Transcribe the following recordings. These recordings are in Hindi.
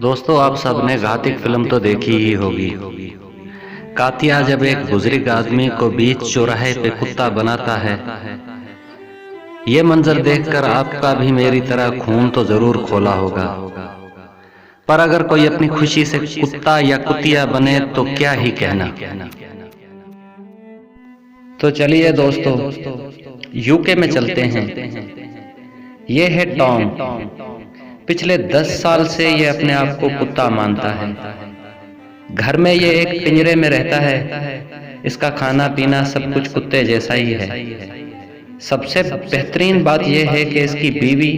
दोस्तों, आप सबने घातिक फिल्म तो देखी ही होगी। कातिया जब एक बुजुर्ग आदमी को बीच चौराहे पे कुत्ता बनाता है। ये मंजर देखकर आपका भी मेरी तरह खून तो जरूर खोला होगा। पर अगर कोई अपनी खुशी से कुत्ता या कुतिया बने तो क्या ही कहना। तो चलिए दोस्तों, यूके में चलते हैं। ये है टॉम। पिछले 10 साल से ये अपने आप को कुत्ता मानता है। घर में ये एक पिंजरे में रहता है। इसका खाना पीना सब कुछ कुत्ते जैसा ही है। सबसे बेहतरीन बात यह है कि इसकी बीवी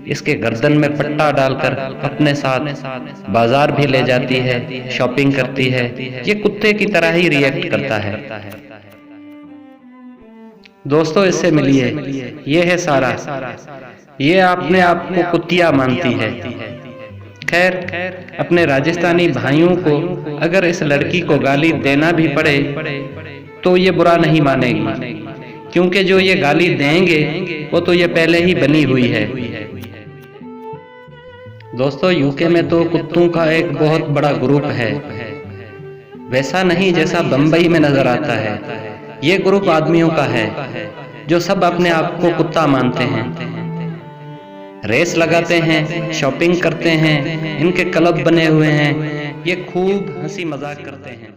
इसके गर्दन में पट्टा डालकर अपने साथ बाजार भी ले जाती है, शॉपिंग करती है। ये कुत्ते की तरह ही रिएक्ट करता है। दोस्तों, इससे मिलिए। ये है सारा। ये अपने आप को कुतिया मानती है। खैर, अपने राजस्थानी भाइयों को अगर इस लड़की को गाली देना भी पड़े तो ये बुरा नहीं मानेगी, क्योंकि जो ये गाली देंगे वो तो ये पहले ही बनी हुई है। दोस्तों, यूके में तो कुत्तों का एक बहुत बड़ा ग्रुप है। वैसा नहीं जैसा बम्बई में नजर आता है। ये ग्रुप आदमियों का है जो सब अपने आप को कुत्ता मानते हैं। रेस लगाते हैं, शॉपिंग करते हैं, इनके क्लब बने हुए हैं। ये खूब हंसी मजाक करते हैं।